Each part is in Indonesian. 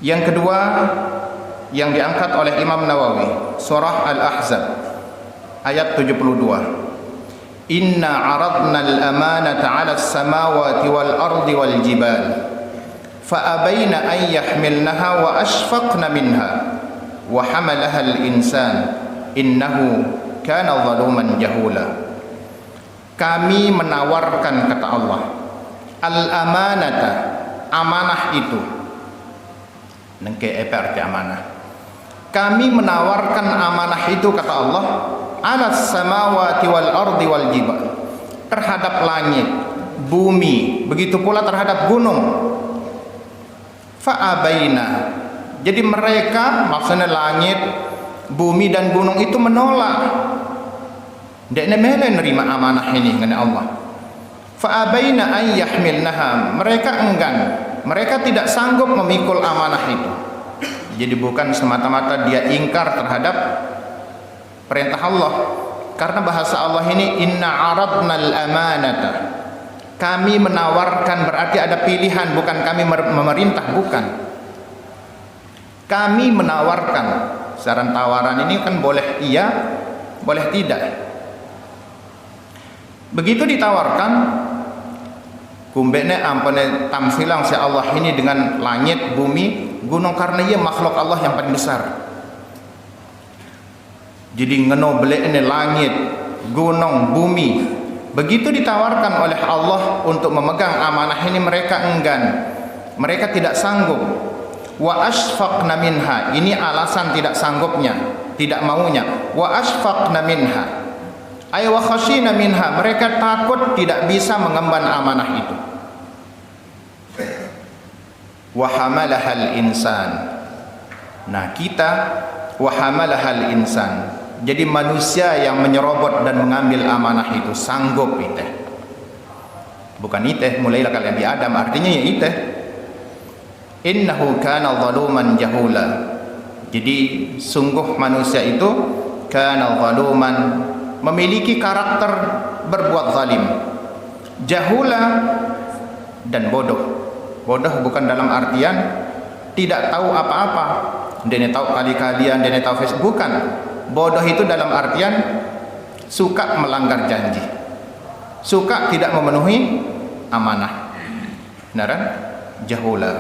Yang kedua yang diangkat oleh Imam Nawawi, surah Al-Ahzab ayat 72. Inna aradna al-amanata 'ala as-samawati wal ardi wal jibal fa abaina an yahmilnaha wa ashfaqna minha wa hamalaha al-insan innahu kana zaluman jahula. Kami menawarkan, kata Allah, al-amanata, amanah itu. Nengke apa arti amanah? Kami menawarkan amanah itu, kata Allah, alas samawati wal ardi wal jibal, terhadap langit, bumi, begitu pula terhadap gunung. Fa'abaina, jadi mereka, maksudnya langit, bumi dan gunung itu menolak. Dekne mele nerima amanah ini dengan Allah. Fa'abaina an yahmilnaha, mereka enggan, mereka tidak sanggup memikul amanah itu. Jadi bukan semata-mata dia ingkar terhadap perintah Allah, karena bahasa Allah ini inna aradnal amanata, kami menawarkan, berarti ada pilihan, bukan kami memerintah, bukan. Kami menawarkan. Saran tawaran ini kan boleh iya, boleh tidak. Begitu ditawarkan, kumbene ampone tamsilang si Allah ini dengan langit, bumi, gunung, karena ia makhluk Allah yang paling besar. Jadi ngeno belek ini langit, gunung, bumi. Begitu ditawarkan oleh Allah untuk memegang amanah ini, mereka enggan, mereka tidak sanggup. Wa ashfaqna minha, ini alasan tidak sanggupnya, tidak maunya. Wa ashfaqna minha, ay wa khashina minha, mereka takut tidak bisa mengemban amanah itu. Wa hamalahal insan, nah kita wa hamalahal insan, jadi manusia yang menyerobot dan mengambil amanah itu, sanggup iteh. Bukan iteh, mulailah kalian di Adam, artinya ya iteh. Innahu kana zaluman jahula, jadi sungguh manusia itu kana zaluman, memiliki karakter berbuat zalim, jahula, dan bodoh. Bodoh bukan dalam artian tidak tahu apa-apa, dia tahu kali-kalian, dia tahu Facebook, bukan. Bodoh itu dalam artian suka melanggar janji, suka tidak memenuhi amanah. Benaran? Jahula.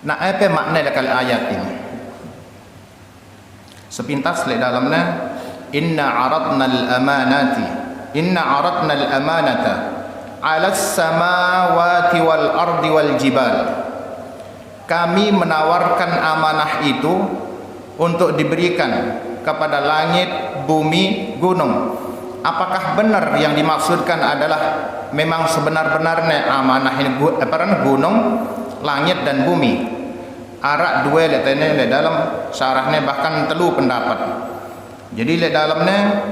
Nah, apa makna dari ayat ini? Sepintas lihat dalamnya, inna aradna al-amanati, inna aradna al-amanata 'ala as-samawati wal ardi wal jibal. Kami menawarkan amanah itu untuk diberikan kepada langit, bumi, gunung. Apakah benar yang dimaksudkan adalah memang sebenar-benarnya amanah ini gunung, langit dan bumi? Arak dua letene le dalam syarahnya bahkan telu pendapat. Jadi le dalamnya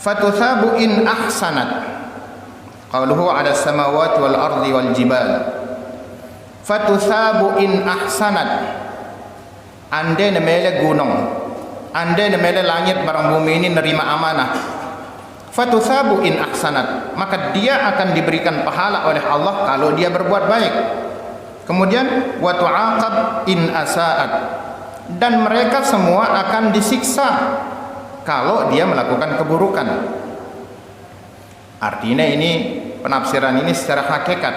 fatuthabu in ahsanat, qauluhu 'ala samawati wal ardi wal jibal. Fatuthabu in ahsanat, ande nemele gunung, ande nemele langit barang bumi ini nerima amanah. Fatuthabu in ahsanat, maka dia akan diberikan pahala oleh Allah kalau dia berbuat baik. Kemudian wa tu'aqab in asa'at, dan mereka semua akan disiksa kalau dia melakukan keburukan. Artinya ini penafsiran ini secara hakikat.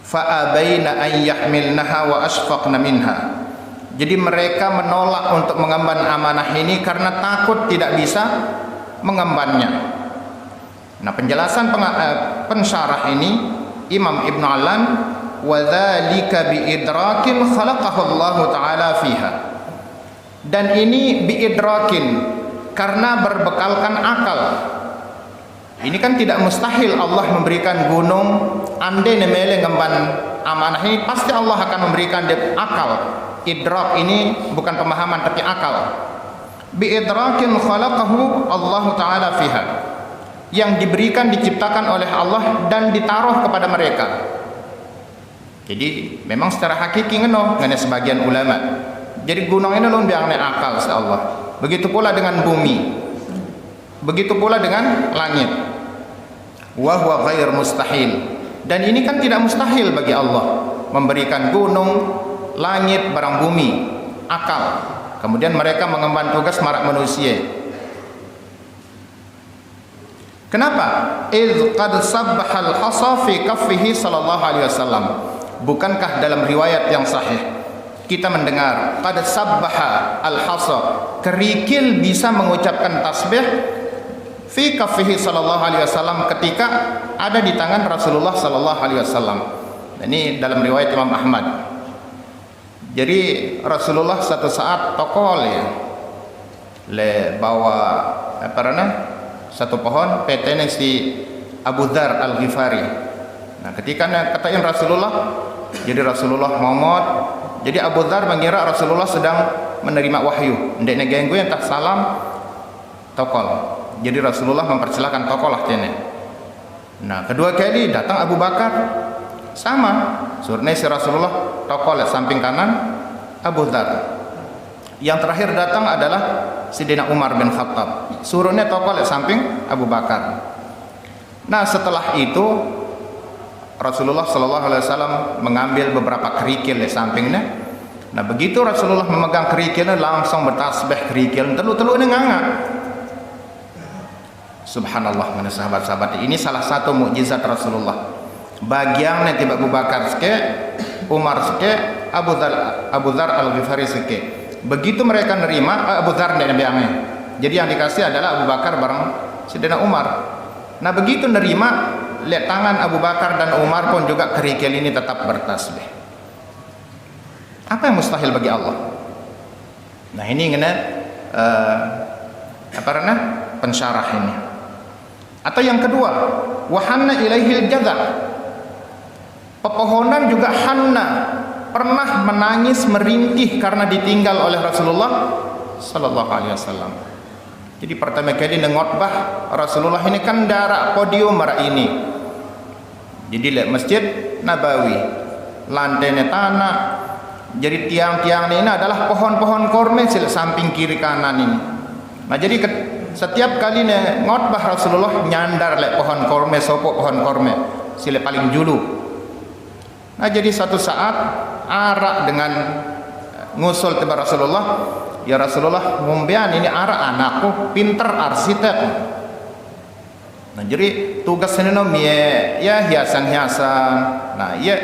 Fa abaina an yahmilnaha wa ashfaqna minha, jadi mereka menolak untuk mengemban amanah ini karena takut tidak bisa mengembannya. Nah, penjelasan pensyarah ini Imam Ibn Alan, wa dzalika bi idrakin khalaqahu Allah taala fiha, dan ini bi idrakin, karena berbekalkan akal. Ini kan tidak mustahil Allah memberikan gunung, ande nemele ngemban amanah ini, pasti Allah akan memberikan dia akal. Idrak ini bukan pemahaman tapi akal. Bi'idrakin khalaqahu Allah Ta'ala fiha, yang diberikan, diciptakan oleh Allah dan ditaruh kepada mereka. Jadi memang secara hakiki ngeno ngene sebagian ulama. Jadi gunung ini lon biangnya akal sa Allah. Begitu pula dengan bumi, begitu pula dengan langit. wa huwa ghair mustahil. Dan ini kan tidak mustahil bagi Allah memberikan gunung, langit, barang bumi, akal. Kemudian mereka mengemban tugas marak manusia. Kenapa? Idz qad sabbaha al-hasa fi kaffihi sallallahu alaihi wasallam. Bukankah dalam riwayat yang sahih kita mendengar qad sabbaha al-hasa, kerikil bisa mengucapkan tasbih fi kaffihi sallallahu alaihi wasallam ketika ada di tangan Rasulullah sallallahu alaihi wasallam. Ini dalam riwayat Imam Ahmad. Jadi Rasulullah satu saat tokol ya, le bawa satu pohon petene si Abu Dzar Al-Ghifari. Nah, ketika katain Rasulullah, jadi Rasulullah momot. Jadi Abu Dzar mengira Rasulullah sedang menerima wahyu. Ndek negenggu yang tak salam tokol. Jadi Rasulullah mempersilahkan tokol lah tene. Nah, kedua kali datang Abu Bakar. Sama, surne si Rasulullah tokol samping kanan Abu Dzar. Yang terakhir datang adalah Sidina Umar bin Khattab. Suruhnya tokol samping Abu Bakar. Nah, setelah itu Rasulullah sallallahu alaihi wasallam mengambil beberapa kerikil di sampingnya. Nah, begitu Rasulullah memegang kerikilnya langsung bertasbih kerikil telu-telu ini nganga. Subhanallah, mana sahabat-sahabat, ini salah satu mukjizat Rasulullah. Bagian nanti Abu Bakar seke, Umar seke, Abu Dzar Al-Ghifari seke. Begitu mereka nerima, Abu Dzar dan Nabi Amir. Jadi yang dikasih adalah Abu Bakar bareng Sidina Umar. Nah, begitu nerima, lihat tangan Abu Bakar dan Umar pun juga kerikil ini tetap bertasbih. Apa yang mustahil bagi Allah? Nah, ini ngene pensyarah ini. Atau yang kedua, wahanna ilaihil jadha. Pepohonan juga hanna, pernah menangis merintih karena ditinggal oleh Rasulullah sallallahu alaihi wasallam. Jadi pertama kali ngotbah Rasulullah ini kan darak podium mara ini. Jadi lihat Masjid Nabawi, lantainya tanah. Jadi tiang-tiang ini adalah pohon-pohon korme samping kiri kanan ini. Nah, jadi setiap kali ngotbah Rasulullah nyandar lek pohon korme, sopok pohon korme sile paling julu. Nah, jadi suatu saat arak dengan ngusul tiba Rasulullah, ya Rasulullah ngumbian ini arak anakku pinter arsitek. Nah, jadi tugas ini ya hiasan-hiasan. Nah, ya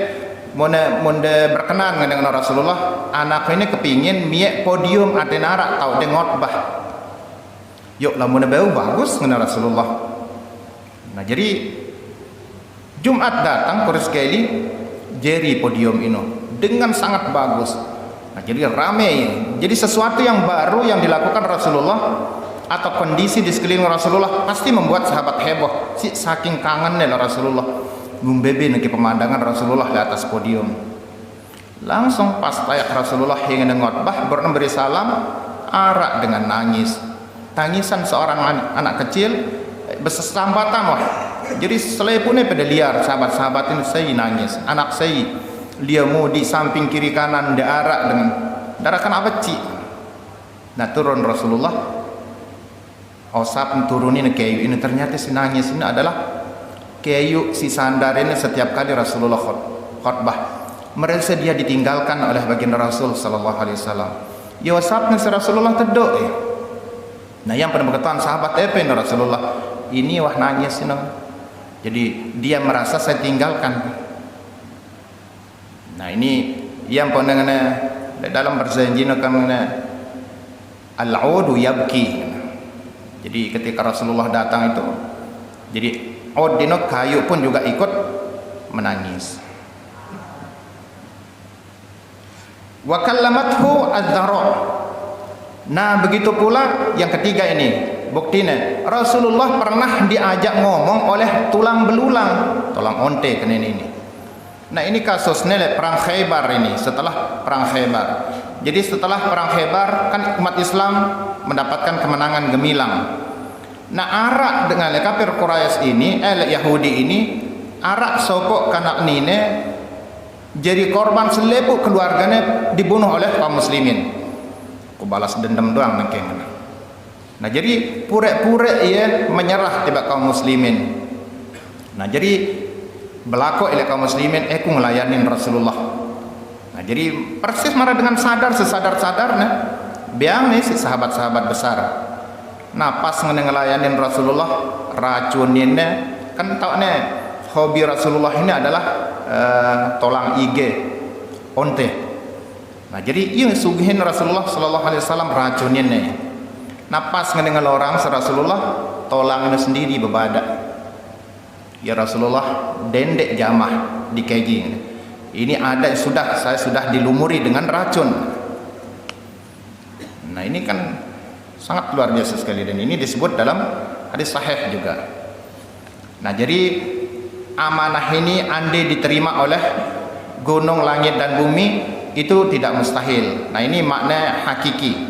monde berkenan dengan Rasulullah, anakku ini kepingin mie podium aten arak tau de ngotbah. Yuk lah monde bau bagus dengan Rasulullah. Nah, jadi Jumat datang kurus sekali jeri podium ini dengan sangat bagus. Nah, jadi ramai. Jadi sesuatu yang baru yang dilakukan Rasulullah atau kondisi di sekeliling Rasulullah pasti membuat sahabat heboh. Saking kangennya Rasulullah ngumbebe niki pemandangan Rasulullah di atas podium. Langsung pas tayak Rasulullah yang ngotbah beri salam, arak dengan nangis. Tangisan seorang anak kecil bersambatan wah. Jadi selepune pada liar sahabat-sahabat ini, saya nangis, anak saya dia mau di samping kiri kanan diarak dengan darakan apa ci. Nah, turun Rasulullah osap turunin kayu ini, ternyata si nangis ini adalah kayu si sandar ini. Setiap kali Rasulullah khutbah merasa dia ditinggalkan oleh baginda Rasul sallallahu alaihi wasallam. Ya osapnya si Rasulullah tedok. Nah, yang pada berkatakan sahabat ini Rasulullah ini wah nangis ini. Jadi dia merasa saya tinggalkan. Nah, ini yang pendengarnya dalam berjanji kan al-audu yabki. Jadi ketika Rasulullah datang itu, jadi odino kayu pun juga ikut menangis. Wa kallamathu adz-dzara. Nah, begitu pula yang ketiga ini. Buktinya Rasulullah pernah diajak ngomong oleh tulang belulang, tulang onte kan ini. Nah, ini kasusnya perang Khaybar ini, setelah perang Khaybar. Jadi setelah perang Khaybar kan umat Islam mendapatkan kemenangan gemilang. Nah, arak dengan kafir Quraisy ini, Yahudi ini, arak sopok kanak nine jadi korban selepuk keluarganya dibunuh oleh kaum muslimin. Ku balas dendam doang nengkeng. Nah, jadi pura-pura ia menyerah tiba kaum muslimin. Nah jadi berlaku oleh kaum muslimin aku ngelayanin Rasulullah. Nah jadi persis marah dengan sesadar-sadarnya biang nih si sahabat-sahabat besar. Nah pas ngelayanin Rasulullah racuninnya kan tau nih hobi Rasulullah ini adalah tolang ige onte. Nah jadi iya sugihin Rasulullah sallallahu alaihi wasallam racuninnya. Nah pas ngedengar orang Rasulullah tolang itu sendiri bebadak. Ya Rasulullah dendek jamah di keji. Ini ada saya sudah dilumuri dengan racun. Nah ini kan sangat luar biasa sekali dan ini disebut dalam hadis sahih juga. Nah jadi amanah ini andai diterima oleh gunung, langit dan bumi itu tidak mustahil. Nah ini makna hakiki.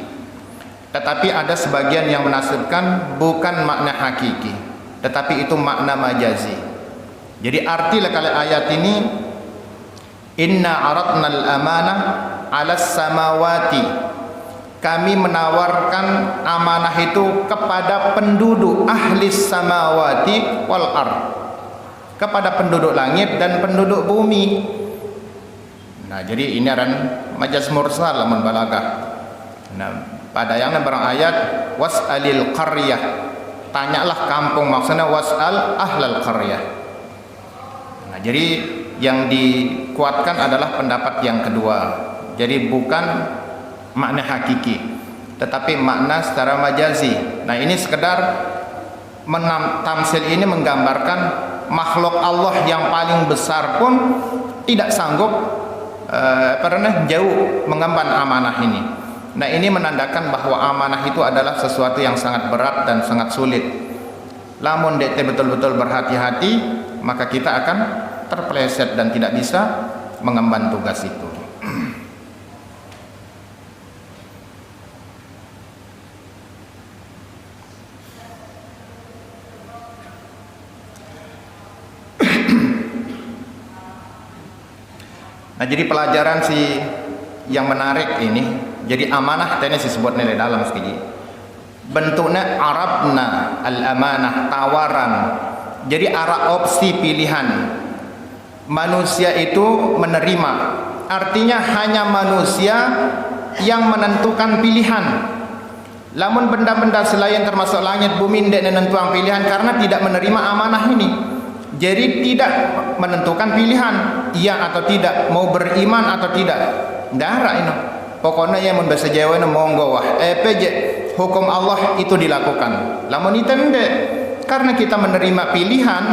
Tetapi ada sebagian yang menafsirkan bukan makna hakiki, tetapi itu makna majazi. Jadi arti kali ayat ini, inna aradna al-amanah 'ala samawati, kami menawarkan amanah itu kepada penduduk ahli samawati wal ard, kepada penduduk langit dan penduduk bumi. Nah jadi ini adalah majaz mursal lamun balagah. Nah pada yang barang ayat was'alil qaryah, tanyalah kampung, maksudnya was'al ahlal qaryah. Nah jadi yang dikuatkan adalah pendapat yang kedua. Jadi bukan makna hakiki, tetapi makna secara majazi. Nah ini sekedar tamsil ini menggambarkan makhluk Allah yang paling besar pun tidak sanggup pernah jauh mengemban amanah ini. Nah ini menandakan bahwa amanah itu adalah sesuatu yang sangat berat dan sangat sulit. Lamun dek betul-betul berhati-hati, maka kita akan terpeleset dan tidak bisa mengemban tugas itu. Nah jadi pelajaran yang menarik ini, jadi amanah tadi disebut nilai dalam sekali. Bentuknya arabna al-amanah, tawaran. Jadi arah opsi pilihan. Manusia itu menerima. Artinya hanya manusia yang menentukan pilihan. Lamun benda-benda selain termasuk langit bumi tidak menentukan pilihan karena tidak menerima amanah ini. Jadi tidak menentukan pilihan, iya atau tidak, mau beriman atau tidak. Darah ini. Pokoknya yang membahasa Jawa ini monggo wah. PJ hukum Allah itu dilakukan. Lamun itu tidak, karena kita menerima pilihan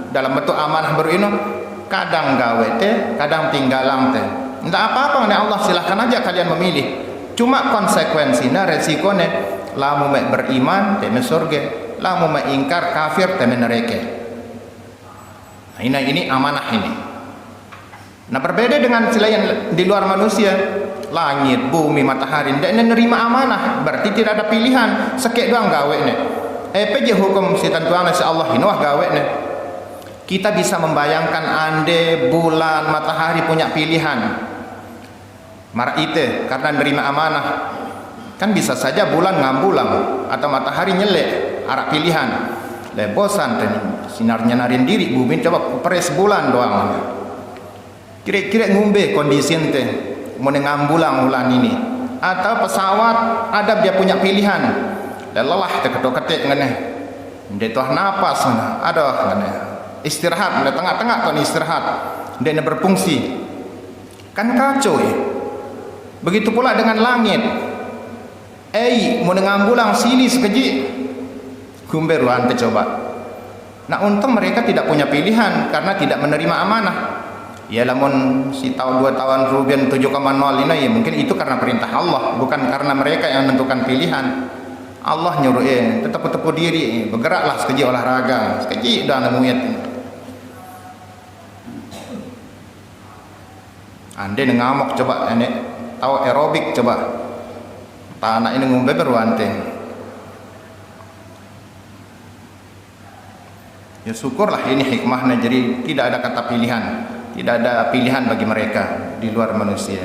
dalam bentuk amanah berino, kadang gawe teh, kadang tinggalang teh. Tidak apa-apa nih Allah, silahkan aja kalian memilih. Cuma konsekuensinya, resikonya, lamu mek beriman teh surga, lamu mek ingkar kafir teh neraka. Nah, ini amanah ini. Nah berbeda dengan selain di luar manusia, langit, bumi, matahari, tidak menerima amanah, berarti tidak ada pilihan, sekek doang gawe nih. PJ hukum si tentuan si Allah ini wah gawe nih. Kita bisa membayangkan ande bulan, matahari punya pilihan. Mar itu karena menerima amanah, kan bisa saja bulan ngambulang atau matahari nyelek arah pilihan. Bosan sinarnya narin diri bumi coba peres bulan doang. Kira-kira ngumbe kondisi ente mau ngambulang bulan ini atau pesawat ada dia punya pilihan. Lelah ketok-ketik ngene. Ndek tuh napas aduh ngene. Istirahat di tengah-tengah tuh istirahat. Ndek berfungsi. Kan kacau ya. Begitu pula dengan langit. Mau ngambulang sini sekeji. Gumber wante coba. Nah untung mereka tidak punya pilihan karena tidak menerima amanah. Ya lamun si tahun 2 tahun Ruben 7,0 ini ya mungkin itu karena perintah Allah, bukan karena mereka yang menentukan pilihan. Allah nyuruh tetap diri, bergeraklah sekeji olahraga, sekeji dah nemuyat. Ande ngamuk coba ane tahu aerobik coba. Tanah ini ngumbe berwante. Ya syukurlah ini hikmahnya, jadi tidak ada kata pilihan, tidak ada pilihan bagi mereka di luar manusia.